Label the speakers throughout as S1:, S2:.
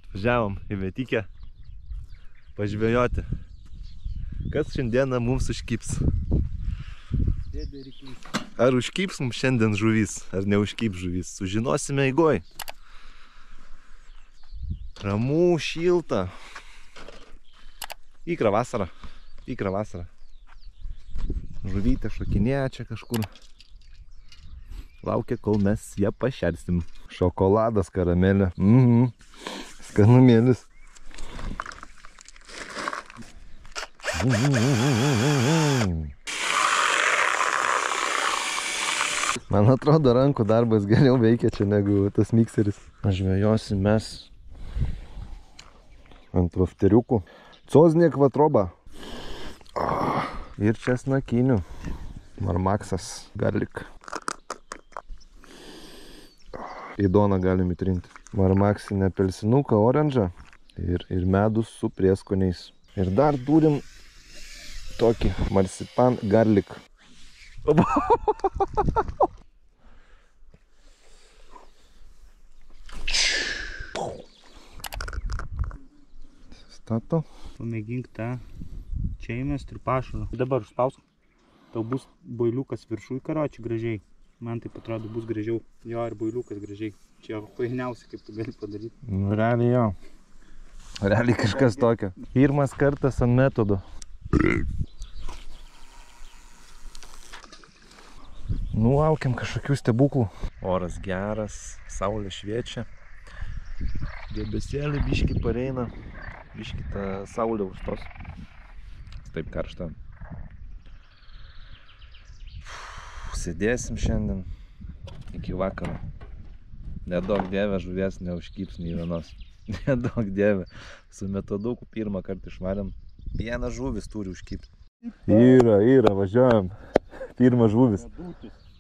S1: Važiavom į Vetikę pažvejoti. Kas šiandieną mums užkyps?
S2: Dėdė ryklys.
S1: Ar užkyps mums šiandien žuvys, ar neužkyps žuvys? Sužinosime eigoj. Ramu, šilta. Įkrą vasarą. Žuvytė šokinėja čia kažkur. Laukia, kol mes ją pašersim. Šokoladas, karamelė. Skanumėlis. Man atrodo, rankų darbas geriau veikia čia negu tas mikseris. Žvejosim mes ant vafteriukų. Coznie kvatroba. Ir česnakinių. Marmaksas, garlic. Į doną galim įtrinti. Marmaksinę apelsinuką, oranžą ir medus su prieskoniais. Ir dar turim tokį marsipan garlic. Stato.
S2: Pamėgink tą čia įmest ir pašarą. Dabar užspausk. Tau bus boiliukas viršui karočiui gražiai. Man taip atrodo bus gražiau. Jo, ir boiliukas gražiai. Čia painiausia, kaip tu gali padaryti.
S1: Nu, realiai jo. Realiai kažkas tokio. Pirmas kartas ant metodo. Nu, laukiam kažkokių stebuklų. Oras geras, saulė šviečia. Debesėlį biškį pareina. Biškį tą saulę užstos. Taip karšta. Sėdėsim šiandien iki vakaro. Nedaug dievė žuvies neužkyps nei vienos. Nedaug dievė. Su metoduku pirmą kartą išvarėm. Vieną žuvis turi užkybti. Yra, važiuojam. Pirmas žuvis.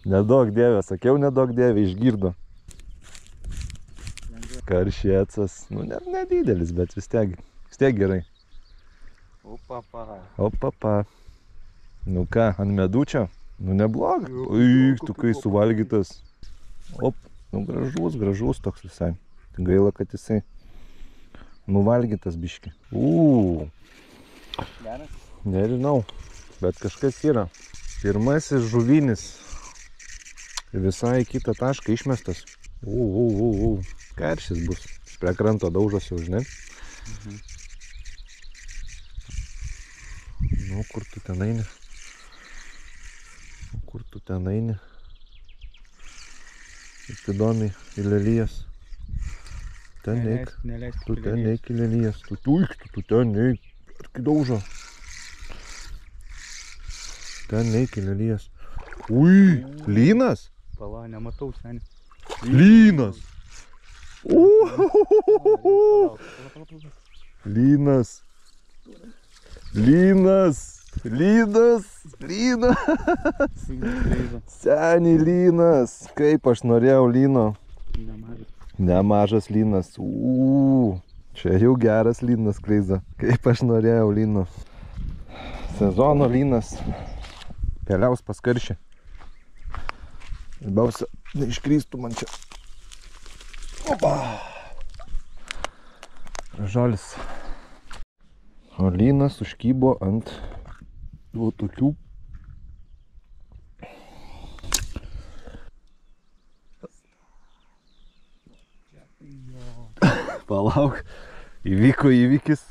S1: Nedaug dievė, sakiau nedaug dievė, išgirdo. Karšiecas. Nu, nedidelis, bet vis tiek gerai. Opapa. Nu ką, ant medučio? Nu neblogai. Eik, tu kai suvalgytas. Op, nu gražus toks visai. Gaila, kad jisai nuvalgytas biški.
S2: Geras?
S1: Nežinau, bet kažkas yra. Pirmasis žuvinis. Visai kitą tašką išmestas. Karšis bus. Prie kranto daužas jau, žinai. Nu, kur tu ten eini? Įdomiai į lelijas. Ten eik. Tu ten eik į lelijas. Tu ten eik. Arki daužo. Ten eik į lelijas. Ui, lynas.
S2: Pala, nematau, seni.
S1: Lynas. Lynas. Seniai lynas. Kaip aš norėjau lyno. Nemažas lynas. Čia jau geras lynas, kreiza. Kaip aš norėjau lyno. Sezono lynas. Keliaus pas karšį. Labiausia, neiškrystų man čia. Opa. Gražuolis. O lynas užkybo ant tokių. Palauk, įvyko įvykis.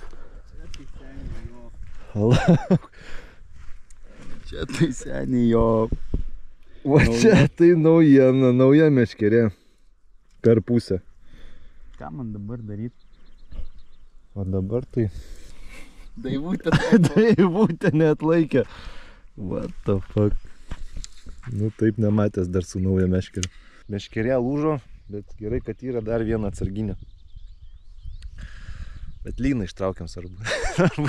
S1: Palauk. Čia tai seniai jo. Va čia tai nauja meškerė. Per pusę.
S2: Ką man dabar daryti?
S1: O dabar tai...
S2: Daivutė
S1: neatlaikė. What the fuck. Nu taip nematęs dar su nauja meškerė. Meškerė lūžo, bet gerai, kad yra dar viena atsarginė. Bet lyną ištraukiam svarbu.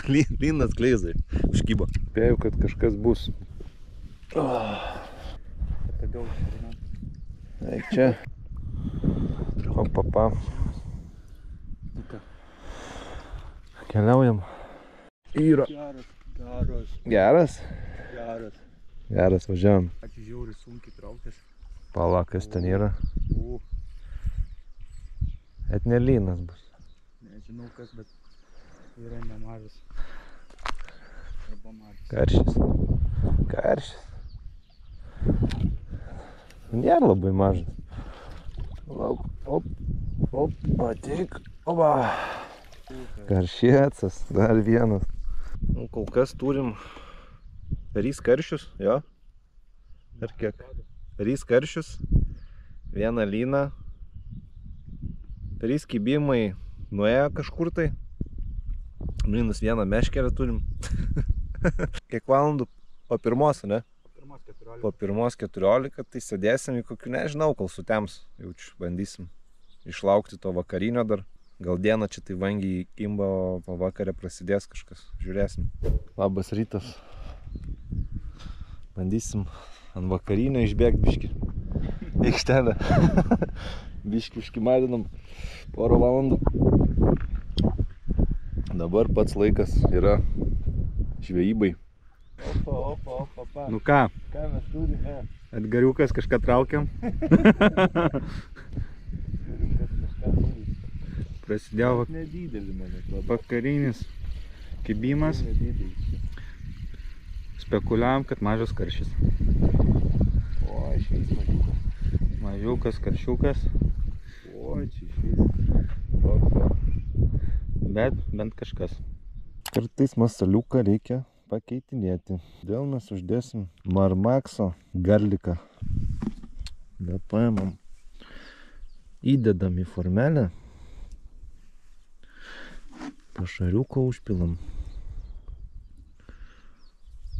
S1: Lynas kleizai. Užkybo. Spėjau, kad kažkas bus. Eik čia. Opapa. Keliaujam. Yra. Geras? Geras, važiavam.
S2: Ačiū žiauriai sunkiai trauktis.
S1: Pala, kas ten yra? Et ne lynas bus.
S2: Nežinau kas, bet yra nemažas. Arba mažas.
S1: Karšis. Karšis. Nėra labai mažas. Lauk, op, ateik, oba. Karšiecas, dar vienas. Nu, kol kas turim 3 karšius, jo? Ar kiek? 3 karšius, 1 lyną, 3 kibimai nuėjo kažkur tai, minus 1 meškerę turim. Kiek valandų? Po 1, ne? Po 1:14, tai sėdėsim į kokių, nežinau, kol sutems, jaučiu, bandysim išlaukti to vakarinio dar. Gal dieną čia tai vangiai kimba, o po vakarę prasidės kažkas, žiūrėsim. Labas rytas. Bandysim ant vakarinio išbėgti biškį. Aikštelę. Biškį marinam porą valandų. Dabar pats laikas yra žvejybai. Opa.
S2: Nu ką?
S1: Ką mes turime?
S2: Edgariukas kažką traukiam. Prasidėjo
S1: Nedidelį, man atrodo.
S2: vakarinis kibimas. Spekuliavom, kad mažas karšis.
S1: O, išeis mažiukas.
S2: Mažiukas, karšiukas.
S1: O, čia išeis.
S2: Bet bent kažkas.
S1: Kartais masaliuką reikia pakeitinėti. Dėl mes uždėsim Marmaxo garliką. Bet paimam. Įdedam į formelę. Pašariuko užpilam.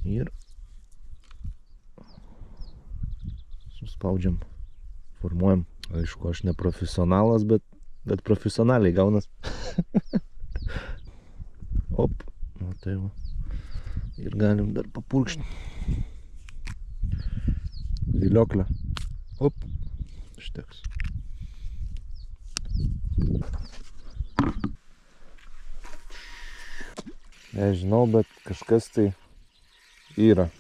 S1: Ir suspaudžiam. Formuojam. Aišku, aš ne profesionalas, bet profesionaliai gaunas. Op, o tai va. Ir galim dar papurkšti. Vilioklę. Op, šteks. Nežinau, bet kažkas tai yra.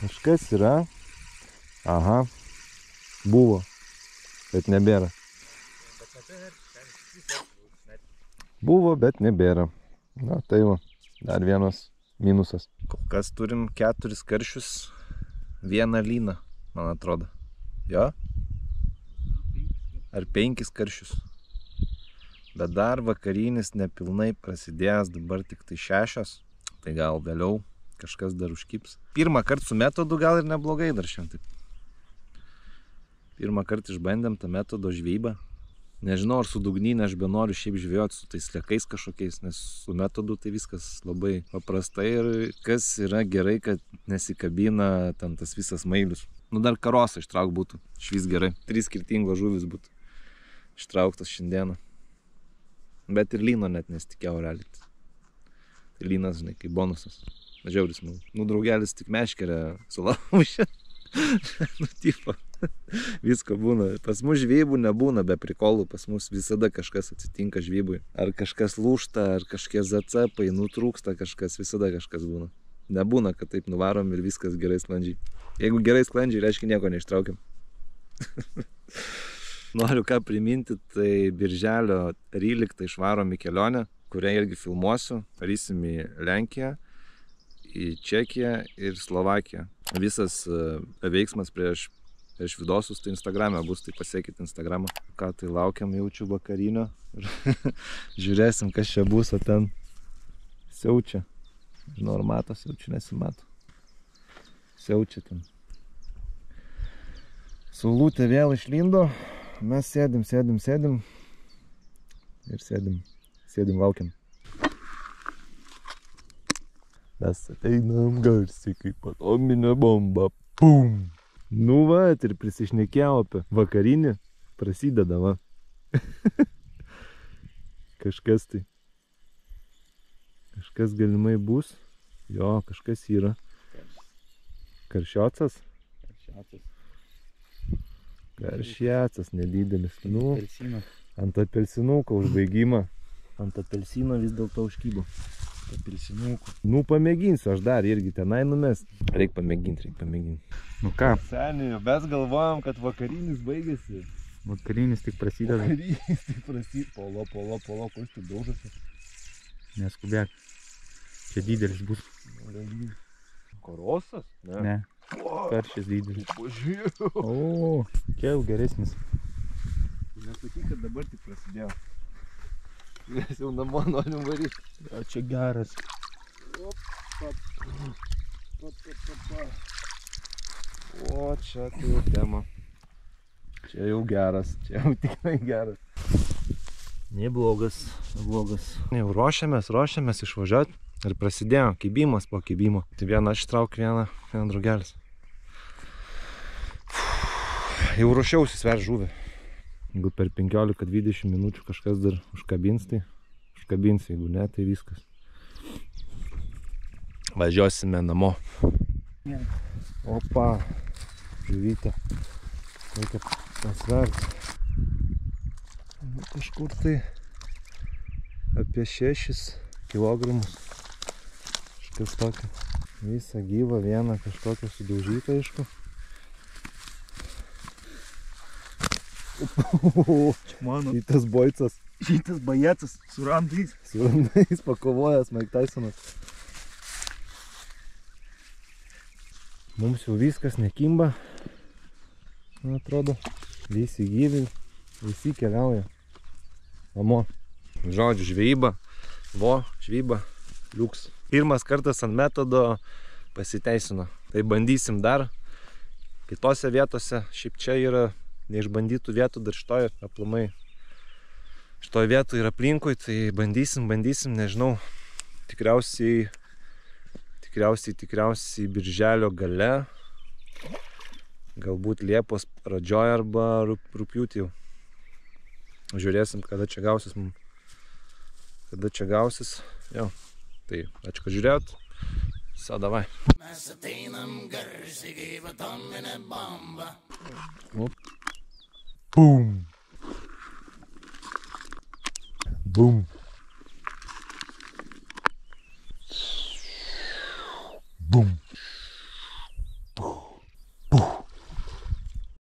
S1: Kažkas yra. Aha. Buvo. Bet nebėra. Buvo, bet nebėra. Na tai va. Dar vienas minusas. Kol kas turim 4 karšius. 1 lyną, man atrodo. Jo? Ar 5 karšius. Bet dar vakarinis nepilnai prasidėjęs, dabar tik tai 6, tai gal vėliau kažkas dar užkips. Pirmą kartą su metodu gal ir neblogai dar šiandien taip. Pirmą kartą išbandėm tą metodo žvejybą. Nežinau, ar su dugnyne aš benoriu šiaip žvejoti su tais sliekais kažkokiais, nes su metodu tai viskas labai paprastai ir kas yra gerai, kad nesikabina ten tas visas mailius. Nu dar karosą ištrauk būtų, švis gerai. 3 skirtingos žuvis būtų ištrauktas šiandieną. Bet ir lyno net nesitikėjau realiai. Tai lynas, žinai, kaip bonusas. Žiauris, nu draugelis tik meškerę sulaužė. Nu tipo, visko būna. Pas mus žvejybų nebūna be prikolų, pas mus visada kažkas atsitinka žvejybui. Ar kažkas lūžta, ar kažkie zacepai, nutrūksta kažkas, visada kažkas būna. Nebūna, kad taip nuvarom ir viskas gerai sklandžiai. Jeigu gerai sklandžiai, reiškia nieko neištraukiam. Noriu ką priminti, tai birželio 13 išvarom į kelionę, kurią irgi filmuosiu. Varysim į Lenkiją, į Čekiją ir Slovakiją. Visas veiksmas prieš videosus tai Instagram'e bus, tai pasiekit Instagram'ą. Ką tai laukiam, jaučiu vakarinio. Žiūrėsim, kas čia bus, o ten siaučia. Žinau, ar mato, siaučia, nesimato. Siaučia ten. Saulutė vėl išlindo. Mes sėdim ir sėdim, laukiam. Mes ateinam garsiai kaip atominė bomba. Pum! Nu va, ir prisišnekėjau apie vakarinį. Prasideda, va. Kažkas tai. Kažkas galimai bus. Jo, kažkas yra. Karšiocas? Karšiacas nedidelis. Nu, ant apelsinuko užbaigimą. Ant apelsino vis dėlto užkybo. Apelsinuko. Nu, pamėginsiu, aš dar irgi tenai numest. Reikia pamėginti.
S2: Nu ką?
S1: Seniai, mes galvojam, kad vakarinis baigėsi.
S2: Vakarinis tik prasideda.
S1: Karys tik prasideda. Polo, ko jis taip daužosi.
S2: Neskubėk. Čia didelis bus.
S1: Korosas?
S2: Ne. Karšis didelis.
S1: Pažiūrėjau.
S2: O, čia jau geresnis.
S1: Nesakyk, kad dabar tik prasidėjo. Mes jau namo norim varyti.
S2: O čia geras.
S1: O, čia tai jau tema. Čia jau geras, čia jau tikrai geras.
S2: Neblogas.
S1: Jau ruošiamės išvažiuoti ir prasidėjo kibimas po kibimo. Tai vieną aš ištrauk, vieną drugelis. Jau ruošiausi svert žuvį. Jeigu per 15-20 minučių kažkas dar užkabins, tai užkabins, jeigu ne, tai viskas. Važiuosime namo. Opa, žuvytė. Reikia pasverti. Kažkur tai apie 6 kilogramus. Kažkas tokio. Visą gyvą vieną kažkokią sudaužytą, aišku.
S2: Čia mano.
S1: Šitas boicas.
S2: Šitas bajecas su randais.
S1: Su randais pakovojęs Mike Tysonas. Mums jau viskas nekimba. Man atrodo, visi gyvi, visi keliauja. Namo. Žodžiu, žvejyba. Žvejyba. Liuks. Pirmas kartas ant metodo pasiteisino. Tai bandysim dar kitose vietose. Šiaip čia yra neišbandytų vietų dar šitoje aplamai. Šitoje vietoje ir aplinkui, tai bandysim, nežinau. Tikriausiai birželio gale. Galbūt Liepos pradžioje arba rugpjūtį jau. Žiūrėsim, kada čia gausis mums. Jo. Tai ačiū, kad žiūrėjot. Viso, davai.
S3: Mes ateinam garsiai kaip atominė bomba.
S1: Bum. Bum. Bum.